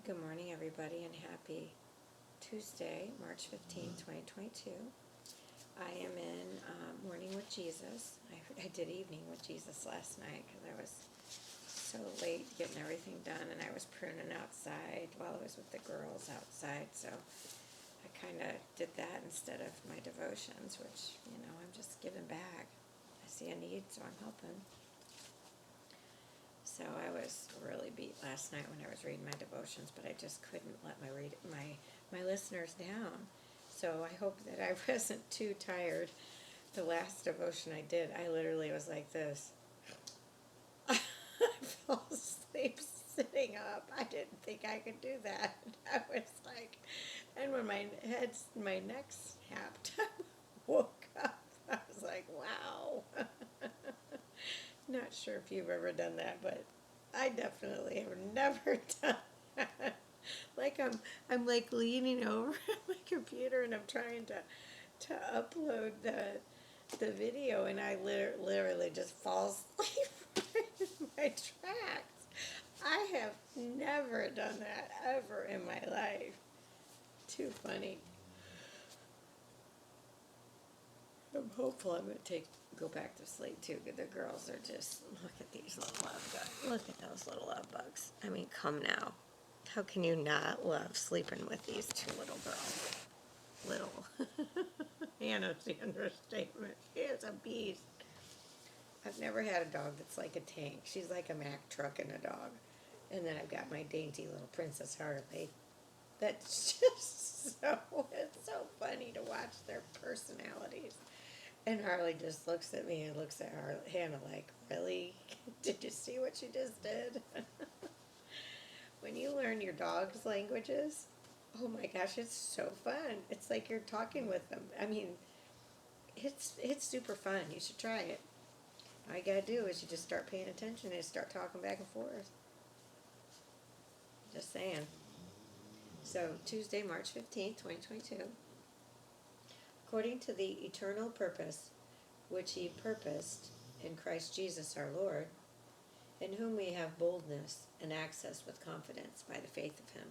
Good morning, everybody, and happy Tuesday, March 15th, 2022. I am in Morning with Jesus. I did Evening with Jesus last night because I was so late getting everything done, and I was pruning outside while I was with the girls outside, so I kind of did that instead of my devotions, which, I'm just giving back. I see a need, so I'm helping. So I was really beat last night when I was reading my devotions, but I just couldn't let my listeners down. So I hope that I wasn't too tired. The last devotion I did, I literally was like this. I fell asleep sitting up. I didn't think I could do that. I was like, and when my neck snapped, I woke up. I was like, wow. Not sure if you've ever done that, but I definitely have never done that. Like I'm like leaning over my computer and I'm trying to upload the video, and I literally just fall asleep in my tracks. I have never done that ever in my life. Too funny. I'm hopeful I'm going to go back to sleep too. The girls are just, look at these little love bugs. Look at those little love bugs. I mean, come now. How can you not love sleeping with these two little girls? Little. Hannah's the understatement. She is a beast. I've never had a dog that's like a tank. She's like a Mack truck and a dog. And then I've got my dainty little Princess Harley. That's just it's so funny to watch their personalities. And Harley just looks at me and looks at Hannah like, really? Did you see what you just did? When you learn your dog's languages, oh my gosh, it's so fun. It's like you're talking with them. I mean, it's super fun. You should try it. All you gotta do is you just start paying attention and start talking back and forth. Just saying. So, Tuesday, March 15th, 2022. According to the eternal purpose which he purposed in Christ Jesus our Lord, in whom we have boldness and access with confidence by the faith of him.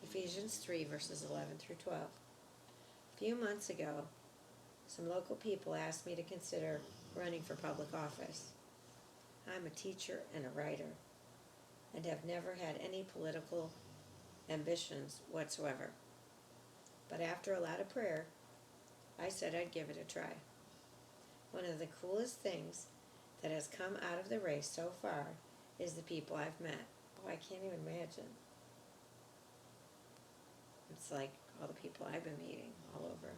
Ephesians 3, verses 11 through 12. A few months ago, some local people asked me to consider running for public office. I'm a teacher and a writer, and have never had any political ambitions whatsoever. But after a lot of prayer, I said I'd give it a try. One of the coolest things that has come out of the race so far is the people I've met. Oh, I can't even imagine. It's like all the people I've been meeting all over.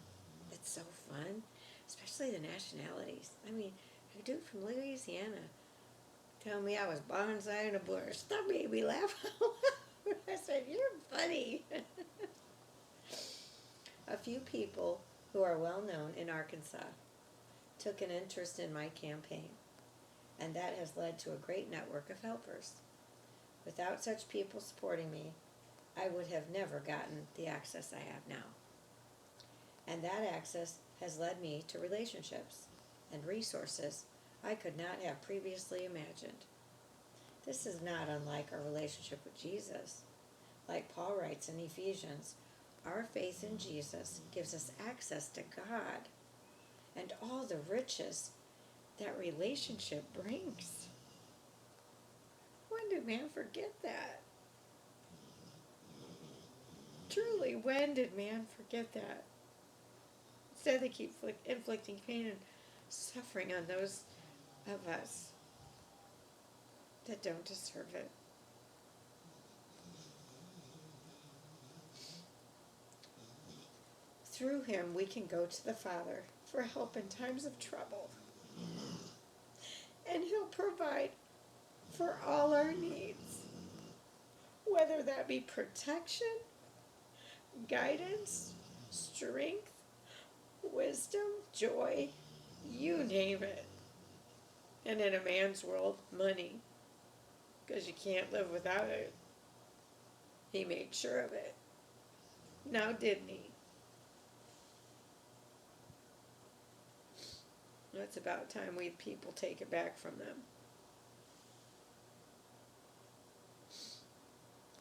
It's so fun, especially the nationalities. I mean, a dude from Louisiana telling me I was bonsai in a bush. That made me laugh out loud. I said, you're funny. A few people who are well known in Arkansas took an interest in my campaign, and that has led to a great network of helpers. Without such people supporting me, I would have never gotten the access I have now. And that access has led me to relationships and resources I could not have previously imagined. This is not unlike our relationship with Jesus. Like Paul writes in Ephesians, our faith in Jesus gives us access to God and all the riches that relationship brings. When did man forget that? Truly, when did man forget that? Instead, they keep inflicting pain and suffering on those of us that don't deserve it. Through him, we can go to the Father for help in times of trouble. And he'll provide for all our needs, whether that be protection, guidance, strength, wisdom, joy, you name it. And in a man's world, money, because you can't live without it. He made sure of it. Now, didn't he? It's about time we people take it back from them.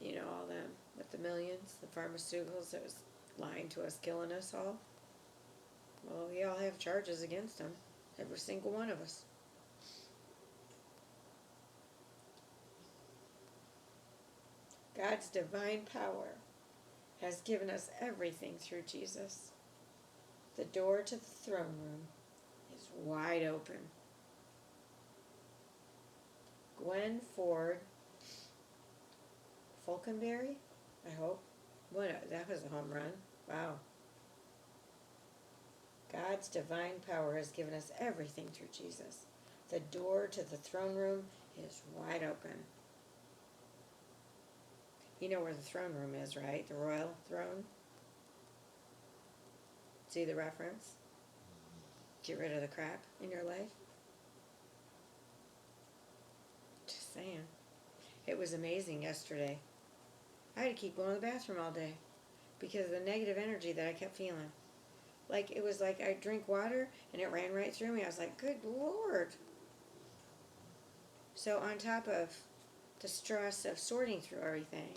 You know, all them millions, the pharmaceuticals that was lying to us, killing us all. Well, we all have charges against them, every single one of us. God's divine power has given us everything through Jesus. The door to the throne room is wide open. Gwen Ford Falconberry, I hope. That was a home run. Wow. God's divine power has given us everything through Jesus. The door to the throne room is wide open. You know where the throne room is, right? The royal throne. See the reference? Get rid of the crap in your life. Just saying. It was amazing yesterday. I had to keep going to the bathroom all day because of the negative energy that I kept feeling. Like, it was like I drink water and it ran right through me. I was like, good Lord. So on top of the stress of sorting through everything,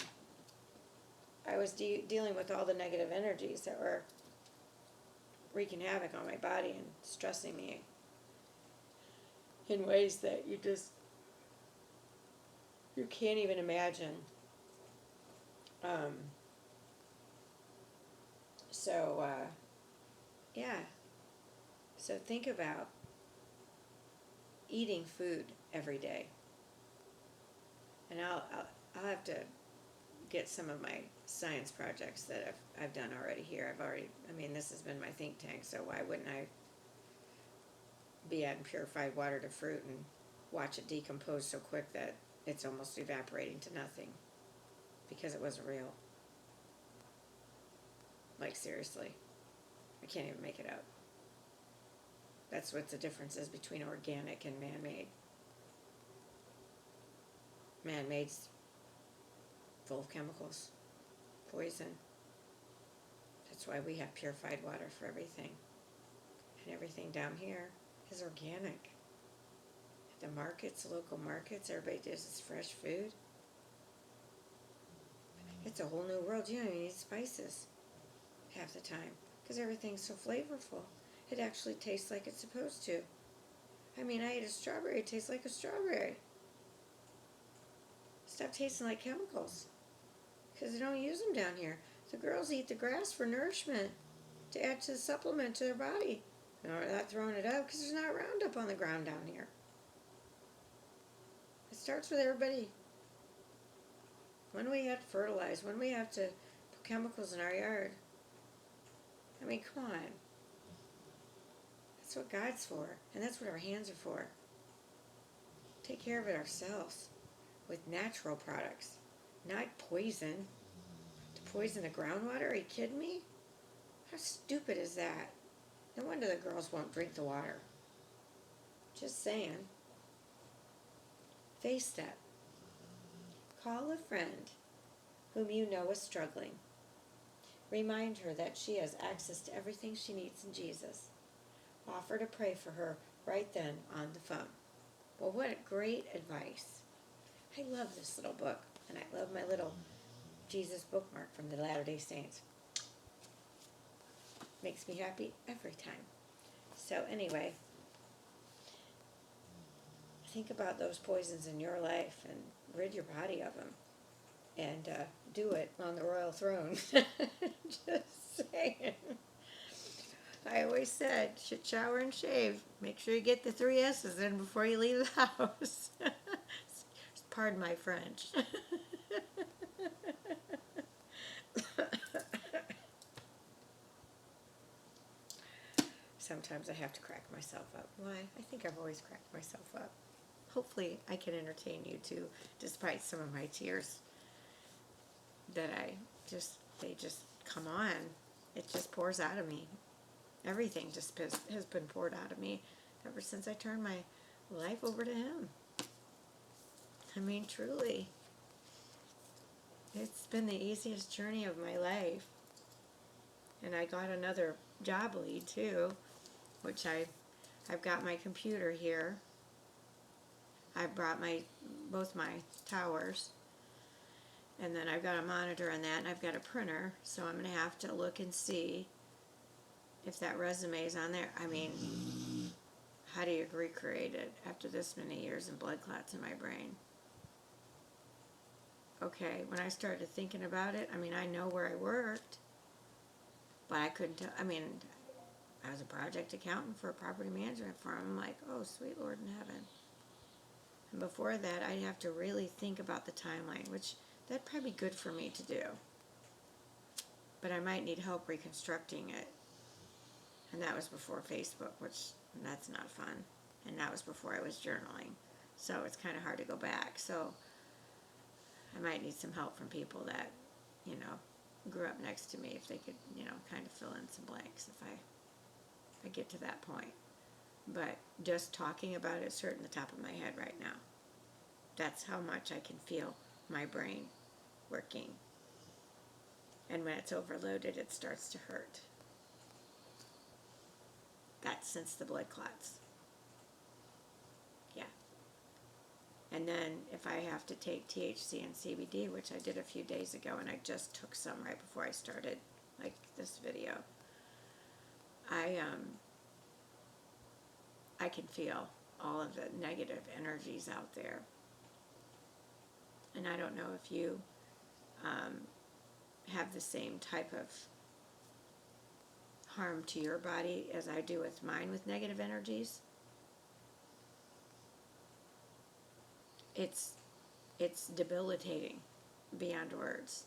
I was dealing with all the negative energies that were wreaking havoc on my body and stressing me in ways that you can't even imagine. Yeah. So think about eating food every day. And I'll have to get some of my science projects that I've done already here. This has been my think tank, so why wouldn't I be adding purified water to fruit and watch it decompose so quick that it's almost evaporating to nothing because it wasn't real. Like, seriously. I can't even make it up. That's what the difference is between organic and man-made. Man-made's full of chemicals, poison. That's why we have purified water for everything. And everything down here is organic. At the markets, local markets, everybody does this fresh food. It's a whole new world. You don't even need spices half the time because everything's so flavorful. It actually tastes like it's supposed to. I ate a strawberry. It tastes like a strawberry. Stop tasting like chemicals because they don't use them down here. The girls eat the grass for nourishment to add to the supplement to their body. They're not throwing it up because there's not Roundup on the ground down here. It starts with everybody. When we have to fertilize, when we have to put chemicals in our yard. Come on. That's what God's for, and that's what our hands are for. Take care of it ourselves with natural products, not poison. To poison the groundwater? Are you kidding me? How stupid is that? No wonder the girls won't drink the water. Just saying. Face step. Call a friend whom you know is struggling. Remind her that she has access to everything she needs in Jesus. Offer to pray for her right then on the phone. Well, what great advice. I love this little book, and I love my little Jesus bookmark from the Latter-day Saints. Makes me happy every time. So anyway, think about those poisons in your life and rid your body of them. And do it on the royal throne. Just saying. I always said, should shower and shave. Make sure you get the 3 S's in before you leave the house. Pardon my French. Sometimes I have to crack myself up. Why? I think I've always cracked myself up. Hopefully I can entertain you too, despite some of my tears that they just come on. It just pours out of me. Everything just has been poured out of me ever since I turned my life over to Him. Truly. It's been the easiest journey of my life. And I got another job lead too, which I've got my computer here. I brought both my towers. And then I've got a monitor on that, and I've got a printer, so I'm going to have to look and see if that resume is on there. I mean, how do you recreate it after this many years and blood clots in my brain? Okay, when I started thinking about it, I mean, I know where I worked, but I couldn't tell. I mean, I was a project accountant for a property management firm. I'm like, oh, sweet Lord in heaven. And before that, I'd have to really think about the timeline, which that'd probably be good for me to do. But I might need help reconstructing it. And that was before Facebook, which that's not fun. And that was before I was journaling. So it's kind of hard to go back. So I might need some help from people that, you know, grew up next to me, if they could, you know, kind of fill in some blanks if I get to that point. But just talking about it's hurting the top of my head right now. That's how much I can feel my brain working. And when it's overloaded, it starts to hurt. That's since the blood clots. Yeah. And then if I have to take THC and CBD, which I did a few days ago, and I just took some right before I started, like this video, I can feel all of the negative energies out there. And I don't know if you have the same type of harm to your body as I do with mine with negative energies. It's debilitating beyond words.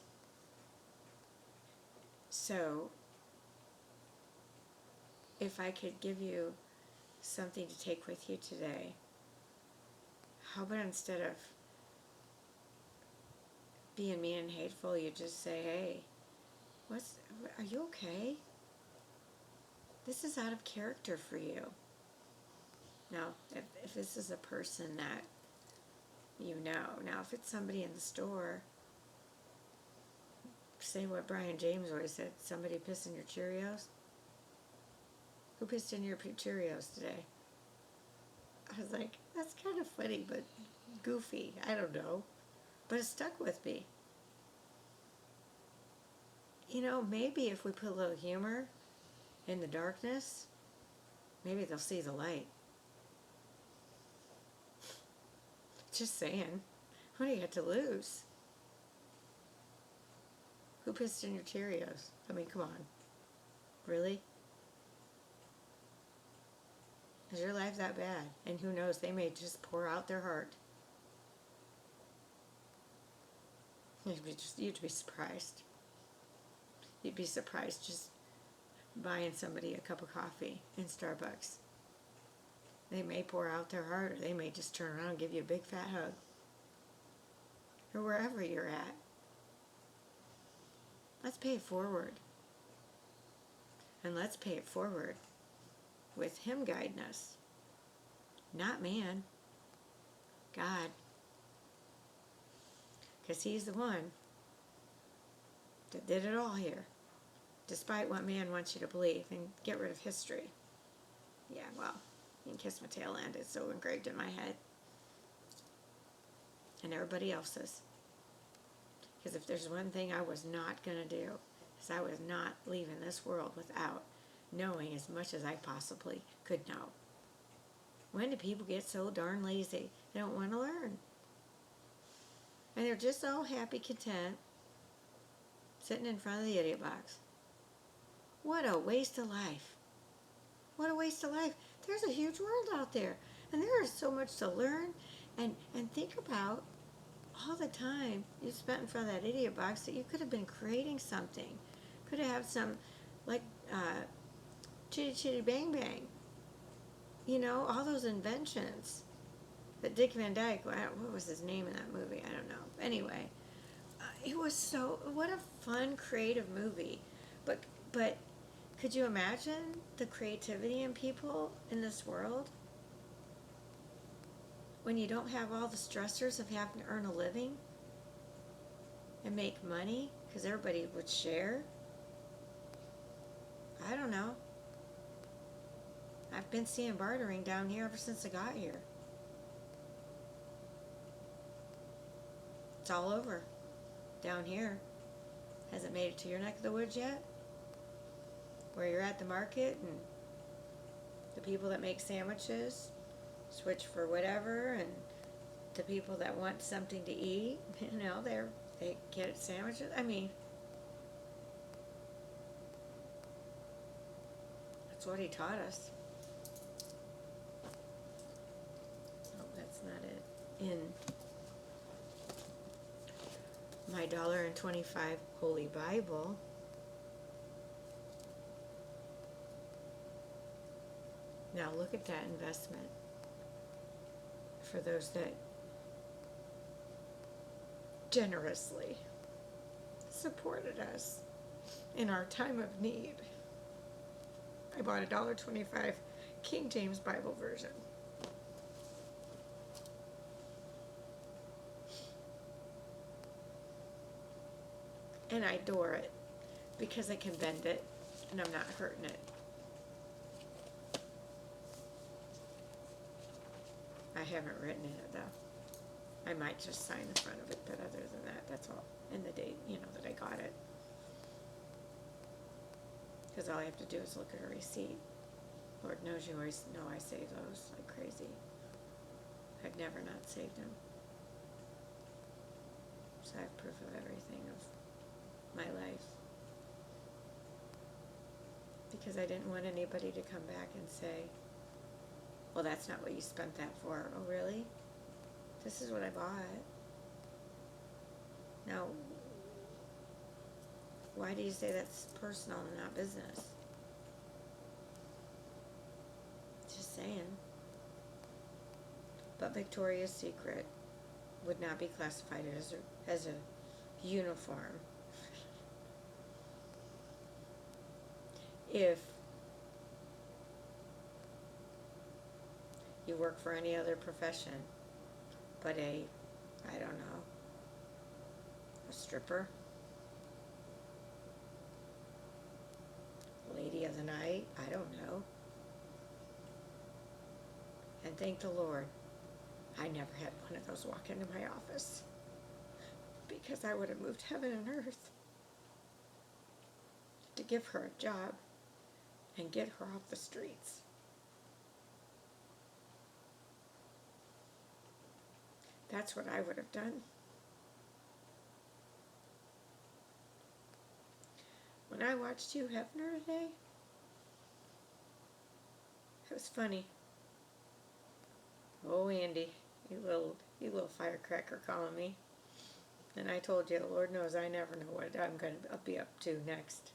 So if I could give you something to take with you today, how about instead of being mean and hateful, you just say, hey, are you okay? This is out of character for you. Now, if this is a person that you know, now if it's somebody in the store, say what Brian James always said, somebody pissed in your Cheerios? Who pissed in your Cheerios today? I was like, that's kind of funny, but goofy. I don't know. But it stuck with me. You know, maybe if we put a little humor in the darkness, maybe they'll see the light. Just saying. What do you got to lose? Who pissed in your Cheerios? I mean, come on. Really? Is your life that bad? And who knows, they may just pour out their heart. You'd be surprised. You'd be surprised just buying somebody a cup of coffee in Starbucks. They may pour out their heart, or they may just turn around and give you a big fat hug. Or wherever you're at. Let's pay it forward. And let's pay it forward with Him guiding us. Not man. God. Because He's the one that did it all here. Despite what man wants you to believe. And get rid of history. Yeah, well, you can kiss my tail end. It's so engraved in my head. And everybody else's. Because if there's one thing I was not going to do, is I was not leaving this world without knowing as much as I possibly could know. When do people get so darn lazy? They don't want to learn. And they're just all happy, content, sitting in front of the idiot box. What a waste of life. What a waste of life. There's a huge world out there. And there is so much to learn and think about all the time you spent in front of that idiot box that you could have been creating something. Could have had some, like, chitty chitty bang bang. You know, all those inventions that Dick Van Dyke, what was his name in that movie? I don't know. Anyway, it was what a fun, creative movie. But could you imagine the creativity in people in this world? When you don't have all the stressors of having to earn a living and make money because everybody would share? I don't know. I've been seeing bartering down here ever since I got here. It's all over. down here. Hasn't made it to your neck of the woods yet? Where you're at the market and the people that make sandwiches switch for whatever, and the people that want something to eat, they get sandwiches. I mean, that's what he taught us. Oh, that's not it. In my $1.25 Holy Bible, now look at that investment for those that generously supported us in our time of need. I bought a $1.25 King James Bible version. And I adore it because I can bend it and I'm not hurting it. I haven't written in it though. I might just sign the front of it, but other than that, that's all. And the date, that I got it. Because all I have to do is look at a receipt. Lord knows you always know I save those like crazy. I've never not saved them. So I have proof of everything of my life. Because I didn't want anybody to come back and say, well, that's not what you spent that for. Oh, really? This is what I bought. Now, why do you say that's personal and not business? Just saying. But Victoria's Secret would not be classified as a uniform if you work for any other profession but a stripper, lady of the night, I don't know. And thank the Lord, I never had one of those walk into my office, because I would have moved heaven and earth to give her a job and get her off the streets. That's what I would have done. When I watched Hugh Hefner today, it was funny. Oh, Andy, you little firecracker calling me. And I told you, Lord knows I never know what I'm going to be up to next.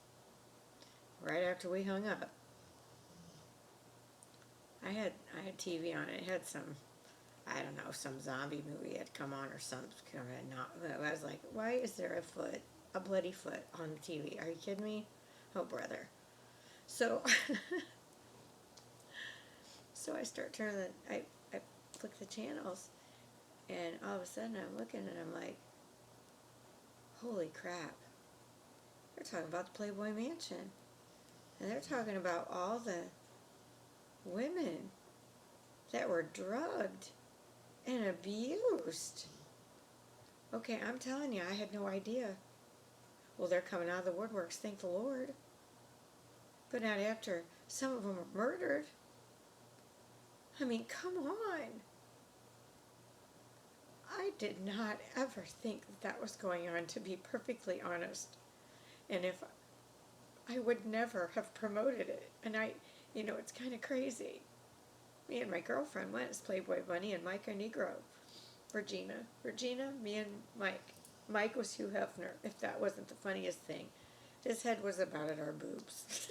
Right after we hung up, I had TV on. It had some, some zombie movie had come on or something. I was like, why is there a bloody foot on the TV? Are you kidding me? Oh, brother. So, so I start turning I flick the channels, and all of a sudden I'm looking and I'm like, holy crap. They're talking about the Playboy Mansion. And they're talking about all the women that were drugged and abused. Okay, I'm telling you, I had no idea. Well, they're coming out of the woodworks, thank the Lord. But not after some of them were murdered. I mean, come on. I did not ever think that was going on, to be perfectly honest. And if I would never have promoted it. And it's kind of crazy. Me and my girlfriend went as Playboy Bunny and Mike a Negro. Regina, me and Mike. Mike was Hugh Hefner, if that wasn't the funniest thing. His head was about at our boobs.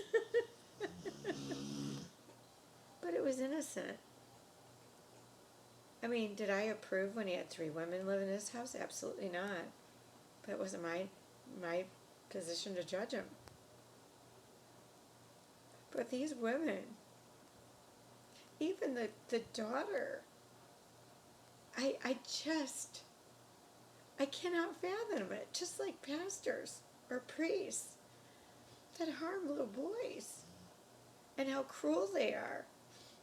But it was innocent. I mean, did I approve when he had 3 women live in his house? Absolutely not. But it wasn't my position to judge him. But these women, even the daughter, I cannot fathom it. Just like pastors or priests that harm little boys, and how cruel they are.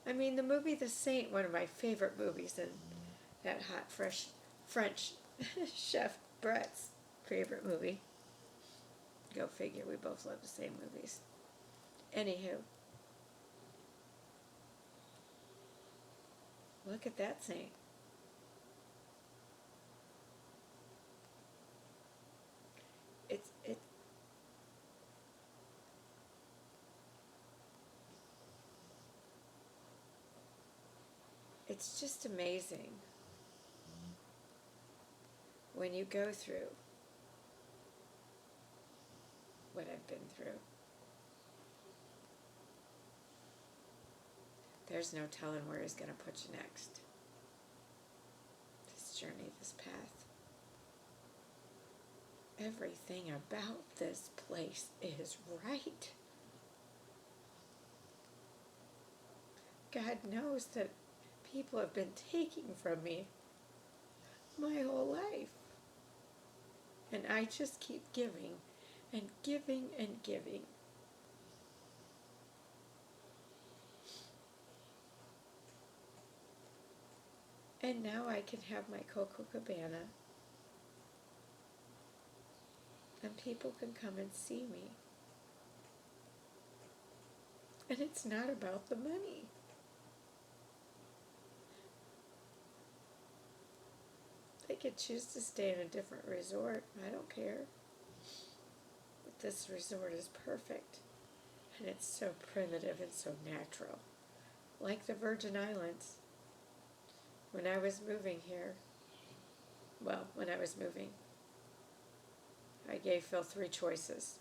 I mean, the movie The Saint, one of my favorite movies, and that hot, fresh French chef Brett's favorite movie. Go figure, we both love the same movies. Anywho, look at that saint. It's just amazing when you go through what I've been through. There's no telling where he's going to put you next. This journey, this path. Everything about this place is right. God knows that people have been taking from me my whole life. And I just keep giving and giving and giving. And now I can have my Coco Cabana. And people can come and see me. And it's not about the money. They could choose to stay in a different resort. I don't care. But this resort is perfect. And it's so primitive and so natural. Like the Virgin Islands. When I was moving here, I gave Phil 3 choices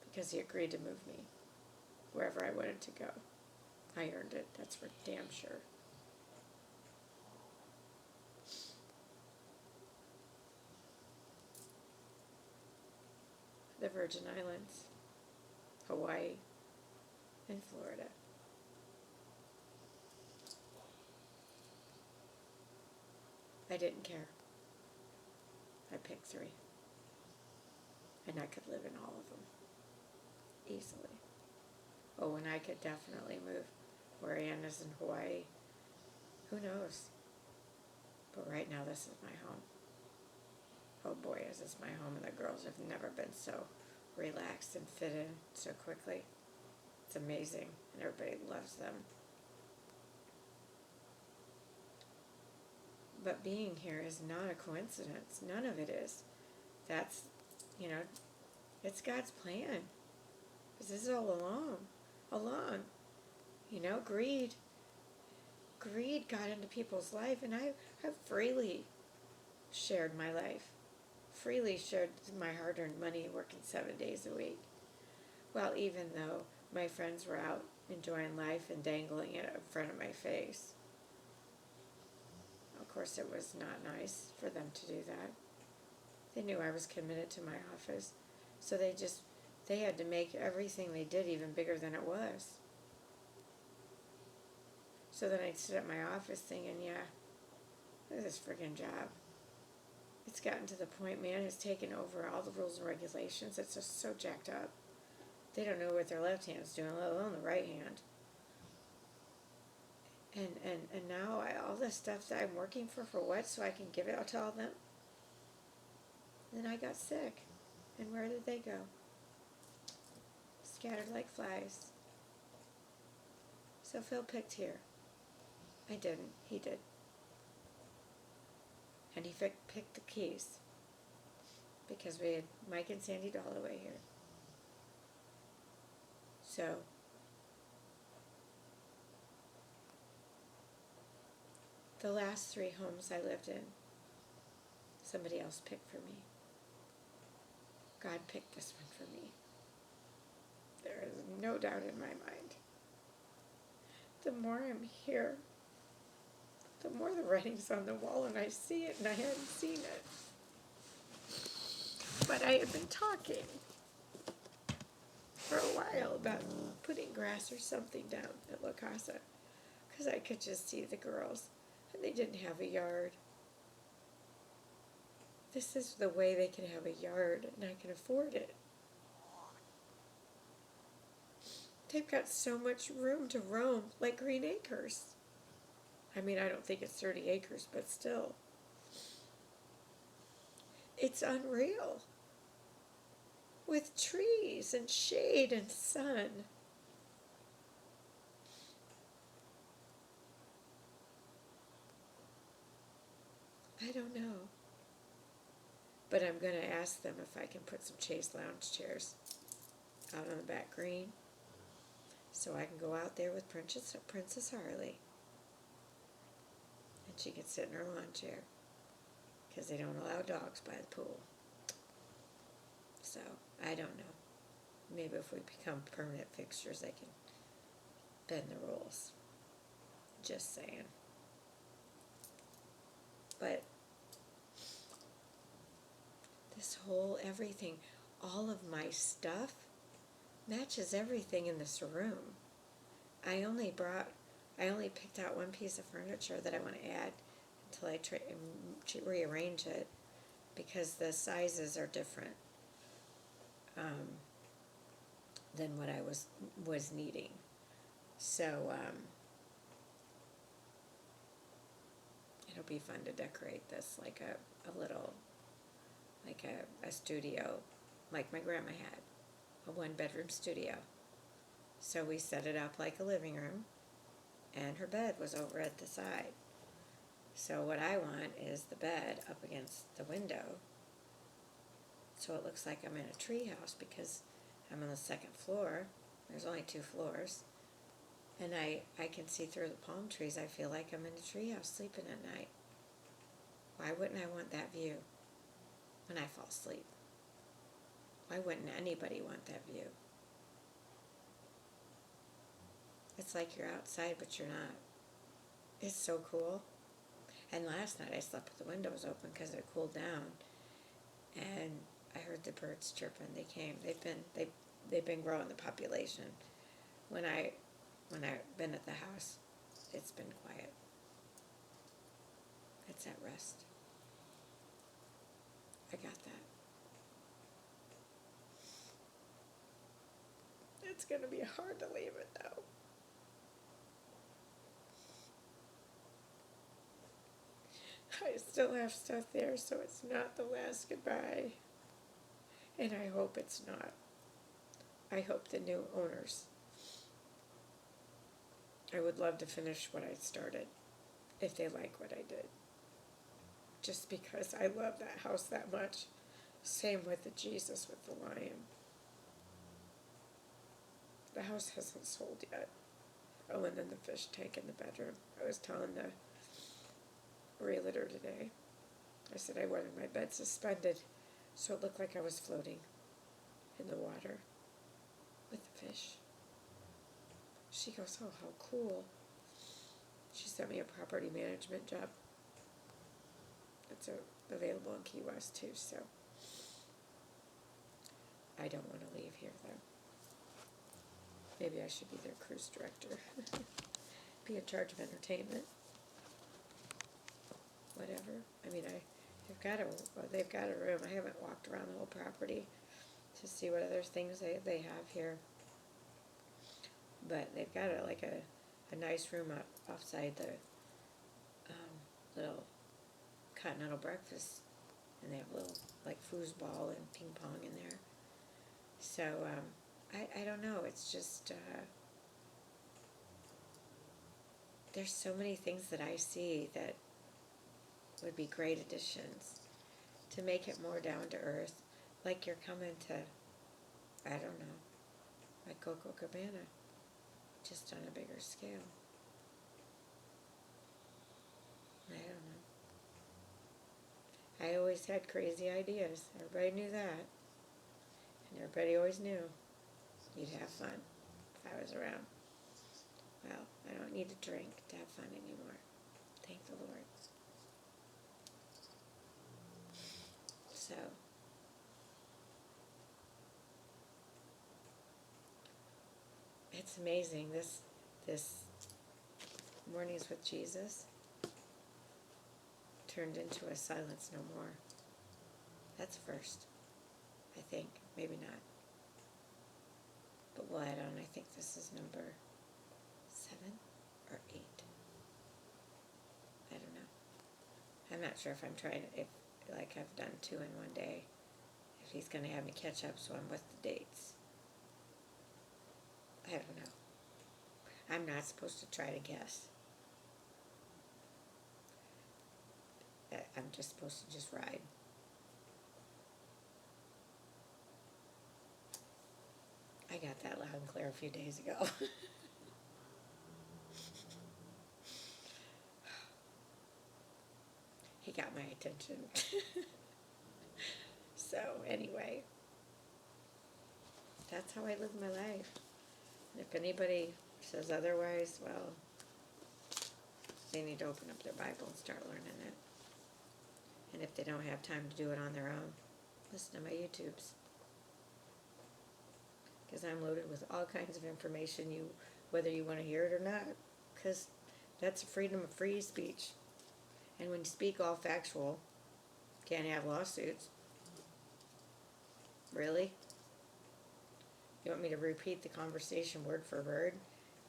because he agreed to move me wherever I wanted to go. I earned it, that's for damn sure. The Virgin Islands, Hawaii, and Florida. I didn't care. I picked 3. And I could live in all of them. Easily. Oh, and I could definitely move where Ann is in Hawaii. Who knows? But right now this is my home. Oh boy, is this my home, and the girls have never been so relaxed and fit in so quickly. It's amazing, and everybody loves them. But being here is not a coincidence. None of it is. That's, it's God's plan. Because this is all along. Greed got into people's life, and I have freely shared my life. Freely shared my hard-earned money working 7 days a week. Well, even though my friends were out enjoying life and dangling it in front of my face. Of course, it was not nice for them to do that. They knew I was committed to my office, so they had to make everything they did even bigger than it was. So then I'd sit at my office thinking, yeah, this friggin' job. It's gotten to the point, man has taken over all the rules and regulations. It's just so jacked up. They don't know what their left hand's doing, let alone the right hand. And now all this stuff that I'm working for what? So I can give it out to all them? And then I got sick. And where did they go? Scattered like flies. So Phil picked here. I didn't. He did. And he picked the keys. Because we had Mike and Sandy Dalloway here. So the last 3 homes I lived in, somebody else picked for me. God picked this one for me. There is no doubt in my mind. The more I'm here, the more the writing's on the wall, and I see it, and I hadn't seen it. But I had been talking for a while about putting grass or something down at La Casa, because I could just see the girls, and they didn't have a yard. This is the way they can have a yard, and I can afford it. They've got so much room to roam, like Green Acres. I mean, I don't think it's 30 acres, but still. It's unreal. With trees and shade and sun. I don't know. But I'm going to ask them if I can put some Chase lounge chairs out on the back green so I can go out there with Princess Harley. And she can sit in her lawn chair because they don't allow dogs by the pool. So, I don't know. Maybe if we become permanent fixtures, they can bend the rules. Just saying. But this whole everything, all of my stuff matches everything in this room. I only picked out one piece of furniture that I want to add until I rearrange it because the sizes are different than what I was needing. So it'll be fun to decorate this like a little, like a studio, like my grandma had, a one-bedroom studio. So we set it up like a living room, and her bed was over at the side. So what I want is the bed up against the window, so it looks like I'm in a tree house because I'm on the second floor. There's only 2 floors. And I can see through the palm trees. I feel like I'm in a tree house sleeping at night. Why wouldn't I want that view when I fall asleep? Why wouldn't anybody want that view? It's like you're outside, but you're not. It's so cool. And last night I slept with the windows open because it cooled down. And I heard the birds chirping. They came. They've been growing the population. When I've been at the house, it's been quiet. It's at rest. I got that. It's gonna be hard to leave it though. I still have stuff there, so it's not the last goodbye. And I hope it's not. I hope the new owners. I would love to finish what I started, if they like what I did. Just because I love that house that much. Same with the Jesus with the lion. The house hasn't sold yet. Oh, and then the fish tank in the bedroom. I was telling the realtor today. I said I wanted my bed suspended so it looked like I was floating in the water with the fish. She goes, oh, how cool. She sent me a property management job. It's available in Key West too, so I don't want to leave here though. Maybe I should be their cruise director. Be in charge of entertainment. Whatever. I mean, they've got a room. I haven't walked around the whole property to see what other things they have here. But they've got a nice room offside the little continental breakfast, and they have a little like foosball and ping pong in there. So I don't know. It's just there's so many things that I see that would be great additions to make it more down to earth, like you're coming to, I don't know, like Coco Cabana, just on a bigger scale. I don't know. I always had crazy ideas. Everybody knew that. And everybody always knew you'd have fun if I was around. Well, I don't need to drink to have fun anymore. Thank the Lord. So, it's amazing. This Mornings with Jesus turned into a Silence No More. That's first, I think. Maybe not. But we'll add on. I think this is number 7 or 8. I don't know. I'm not sure if I'm trying to, like I've done 2 in one day, if he's going to have me catch up so I'm with the dates. I don't know. I'm not supposed to try to guess. I'm just supposed to just ride. I got that loud and clear a few days ago. He got my attention. So anyway, that's how I live my life. And if anybody says otherwise, well, they need to open up their Bible and start learning it. And if they don't have time to do it on their own, listen to my YouTubes. Because I'm loaded with all kinds of information, whether you want to hear it or not. Because that's freedom of free speech. And when you speak all factual, can't have lawsuits. Really? You want me to repeat the conversation word for word?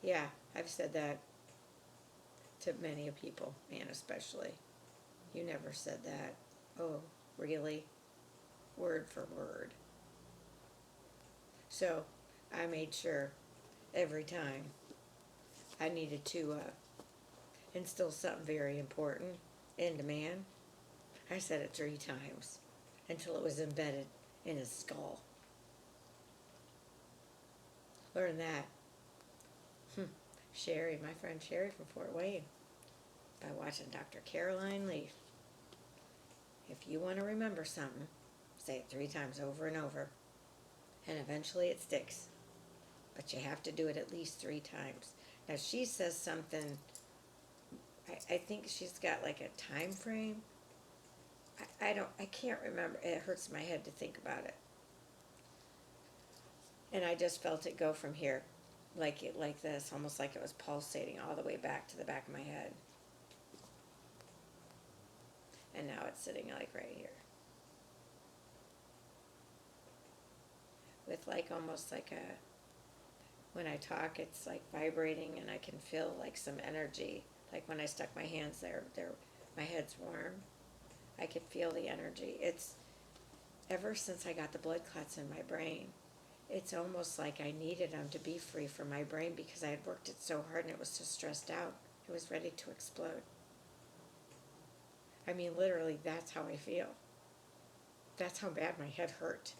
Yeah, I've said that to many people, man especially. You never said that. Oh, really? Word for word. So, I made sure every time I needed to instill something very important into man, I said it 3 times until it was embedded in his skull. Learn that. Sherry, my friend Sherry from Fort Wayne, by watching Dr. Caroline Leaf. If you want to remember something, say it 3 times over and over, and eventually it sticks. But you have to do it at least 3 times. Now she says something, I think she's got like a time frame. I can't remember. It hurts my head to think about it. And I just felt it go from here, like this, almost like it was pulsating all the way back to the back of my head. And now it's sitting like right here. With like almost like when I talk, it's like vibrating and I can feel like some energy. Like when I stuck my hands there, my head's warm. I could feel the energy. It's ever since I got the blood clots in my brain, it's almost like I needed them to be free from my brain because I had worked it so hard and it was so stressed out. It was ready to explode. I mean, literally, that's how I feel. That's how bad my head hurt.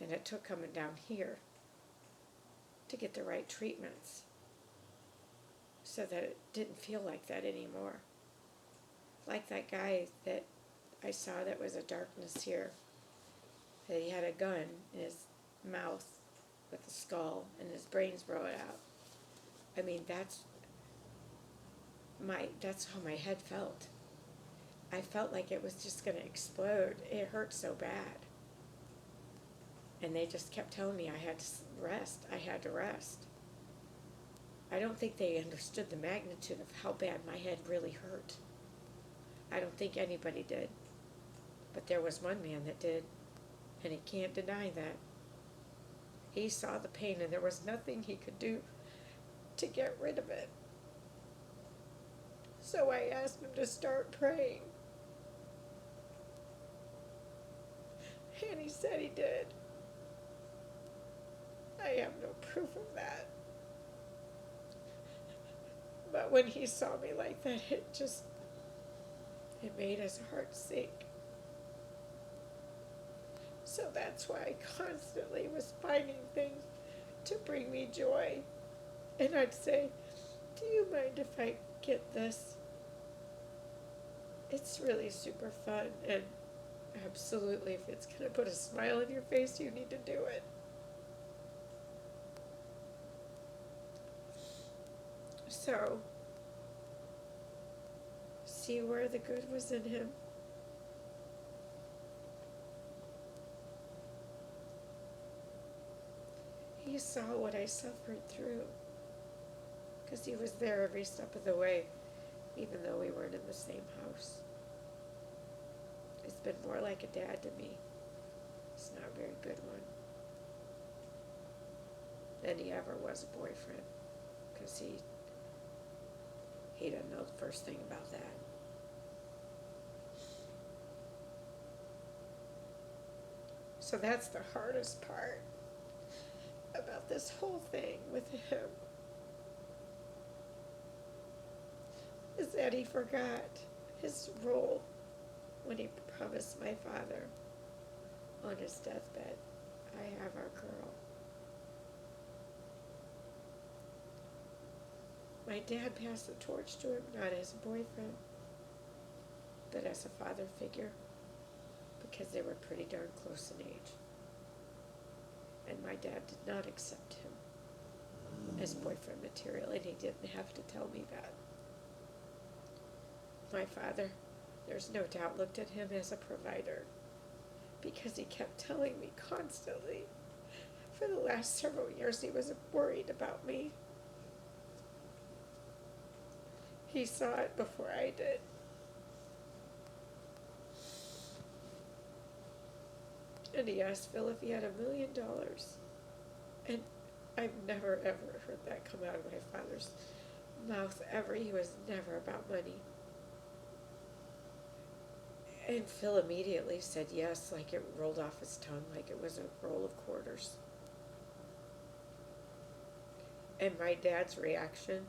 And it took coming down here to get the right treatments so that it didn't feel like that anymore. Like that guy that I saw that was a darkness here, that he had a gun in his mouth with a skull and his brains brought out. I mean, that's how my head felt. I felt like it was just going to explode. It hurt so bad. And they just kept telling me I had to rest. I had to rest. I don't think they understood the magnitude of how bad my head really hurt. I don't think anybody did. But there was one man that did, and he can't deny that. He saw the pain, and there was nothing he could do to get rid of it. So I asked him to start praying. And he said he did. I have no proof of that. But when he saw me like that, it made his heart sink. So that's why I constantly was finding things to bring me joy. And I'd say, do you mind if I get this? It's really super fun, and absolutely, if it's going to put a smile on your face, you need to do it. So, see where the good was in him. He saw what I suffered through, because he was there every step of the way, even though we weren't in the same house. He's been more like a dad to me. He's not a very good one. Than he ever was a boyfriend, because he doesn't know the first thing about that. So that's the hardest part about this whole thing with him, is that he forgot his role when he promised my father on his deathbed, I have our girl. My dad passed the torch to him, not as a boyfriend, but as a father figure, because they were pretty darn close in age. And my dad did not accept him as boyfriend material, and he didn't have to tell me that. My father, there's no doubt, looked at him as a provider, because he kept telling me constantly, for the last several years, he was worried about me. He saw it before I did. And he asked Phil if he had $1 million. And I've never, ever heard that come out of my father's mouth, ever. He was never about money. And Phil immediately said yes, like it rolled off his tongue, like it was a roll of quarters. And my dad's reaction,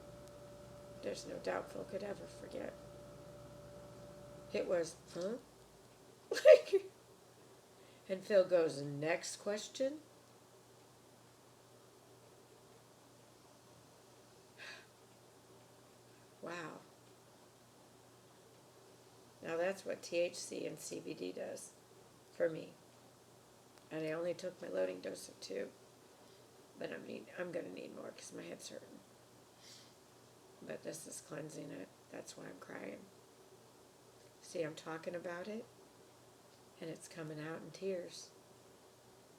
there's no doubt Phil could ever forget. It was, huh? Like, and Phil goes, next question? Wow. Now that's what THC and CBD does for me. And I only took my loading dose of 2. But I'm going to need more because my head's hurting. But this is cleansing it. That's why I'm crying. See, I'm talking about it, and it's coming out in tears.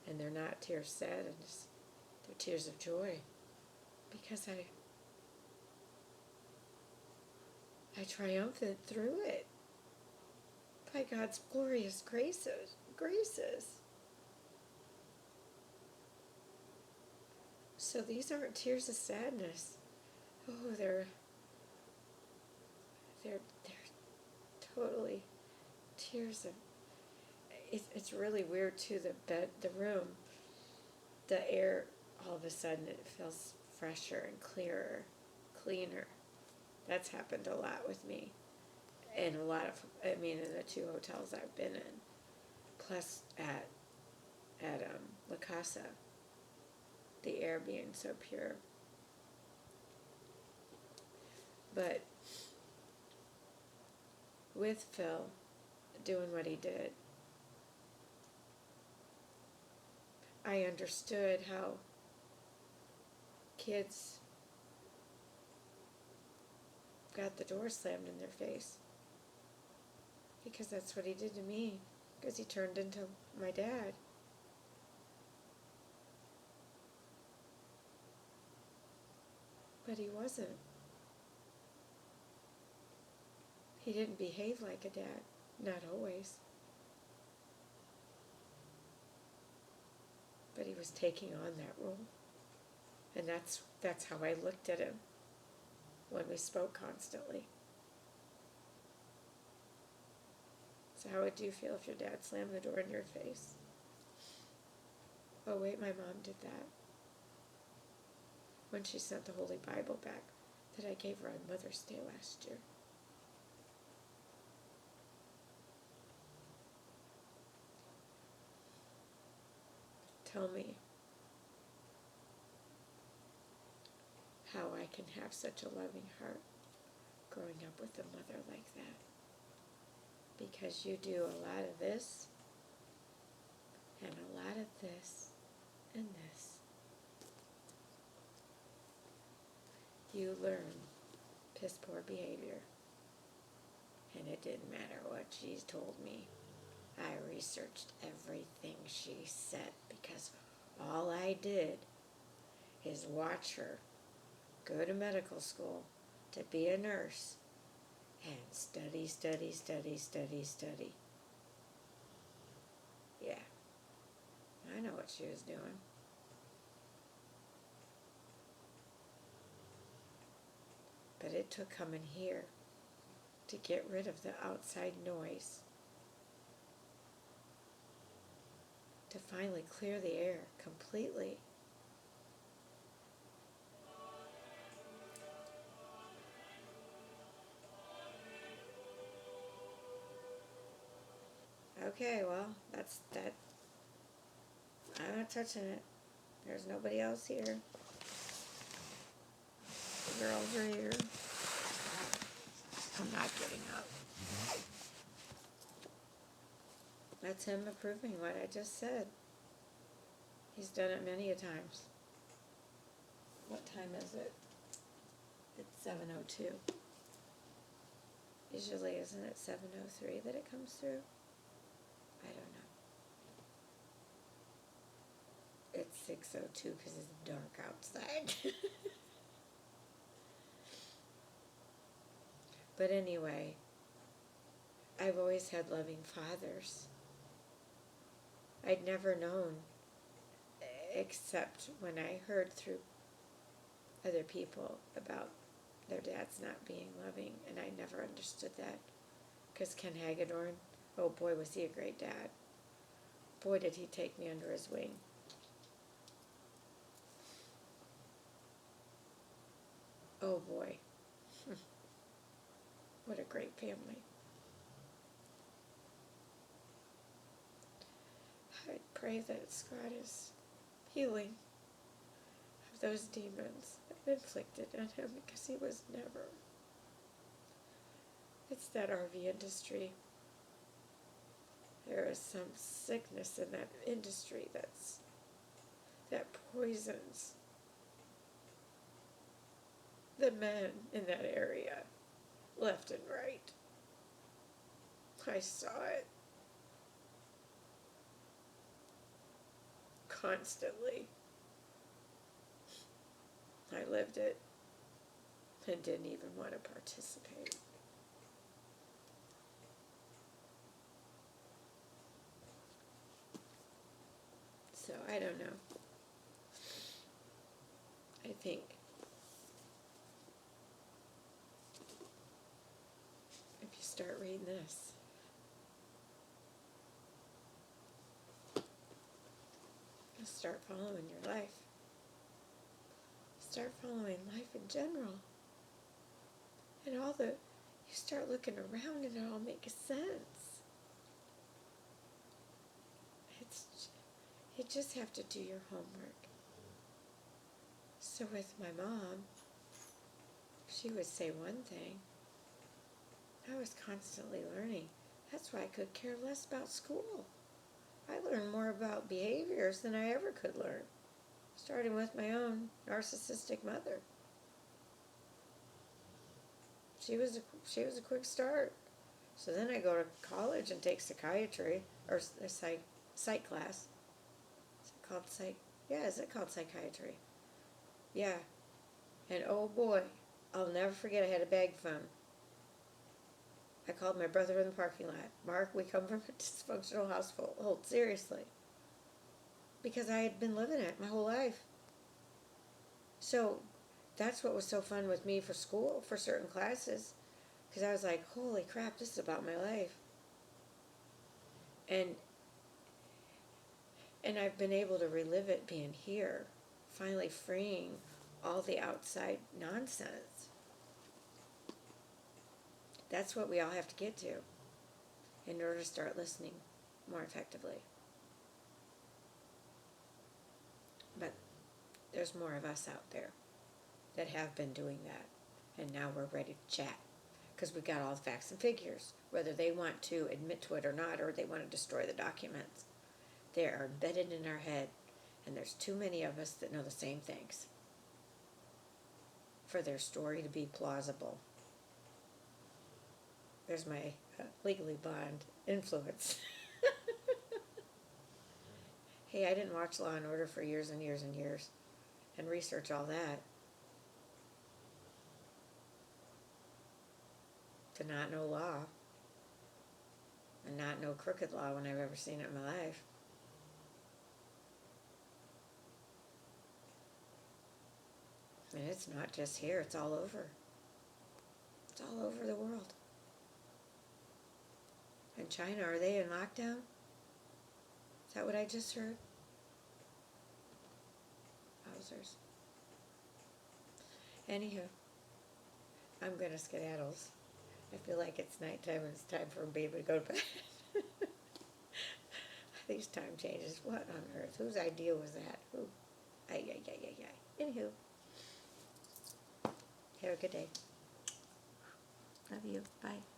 And they're not tears of sadness. They're tears of joy. Because I triumphed through it by God's glorious graces. So these aren't tears of sadness. Oh, they're totally tears of. It's really weird too. The room, the air, all of a sudden it feels fresher and cleaner. That's happened a lot with me, and in the 2 hotels I've been in, plus at La Casa. The air being so pure. But with Phil doing what he did, I understood how kids got the door slammed in their face. Because that's what he did to me. Because he turned into my dad. But he wasn't. He didn't behave like a dad. Not always. But he was taking on that role. And that's how I looked at him when we spoke constantly. So how would you feel if your dad slammed the door in your face? Oh wait, my mom did that. When she sent the Holy Bible back that I gave her on Mother's Day last year. Tell me how I can have such a loving heart growing up with a mother like that. Because you do a lot of this, and a lot of this, and this. You learn piss poor behavior. And it didn't matter what she told me. I researched everything she said because all I did is watch her go to medical school to be a nurse and study. Yeah, I know what she was doing. But it took coming here to get rid of the outside noise, to finally clear the air completely. Okay, well, that's that. I'm not touching it. There's nobody else here. The girls are here. I'm not getting up. That's him approving what I just said. He's done it many a times. What time is it? It's 7:02. Usually, isn't it 7:03 that it comes through? I don't know. It's 6:02 because it's dark outside. But anyway, I've always had loving fathers. I'd never known, except when I heard through other people about their dads not being loving, and I never understood that. Because Ken Hagedorn, oh boy, was he a great dad. Boy, did he take me under his wing. Oh boy. What a great family. I pray that God is healing of those demons inflicted on him, because he was never. It's that RV industry. There is some sickness in that industry that poisons the men in that area, left and right. I saw it constantly. I lived it and didn't even want to participate. So I don't know. I think if you start reading this, you'll start following your life. Start following life in general. And you start looking around and it all makes sense. You just have to do your homework. So with my mom, she would say one thing. I was constantly learning. That's why I could care less about school. I learned more about behaviors than I ever could learn, starting with my own narcissistic mother. She was a quick start. So then I go to college and take psychiatry, or a psych class. Is it called psych? Yeah, is it called psychiatry? Yeah. And oh boy, I'll never forget I had a bag phone. I called my brother in the parking lot. Mark, we come from a dysfunctional household, seriously. Because I had been living it my whole life. So that's what was so fun with me for school, for certain classes. Because I was like, holy crap, this is about my life. And I've been able to relive it being here, finally freeing all the outside nonsense. That's what we all have to get to in order to start listening more effectively. But there's more of us out there that have been doing that, and now we're ready to chat, because we've got all the facts and figures, whether they want to admit to it or not, or they want to destroy the documents. They are embedded in our head, and there's too many of us that know the same things for their story to be plausible. There's my legally blonde influence. Hey, I didn't watch Law and Order for years and years and years and research all that to not know law and not know crooked law when I've ever seen it in my life. And it's not just here, it's all over. It's all over the world. In China, are they in lockdown? Is that what I just heard? Wowzers. Anywho, I'm gonna skedaddles. I feel like it's nighttime and it's time for a baby to go to bed. These time changes. What on earth? Whose idea was that? Who? Ay, ay, ay, ay, ay. Anywho, have a good day. Love you. Bye.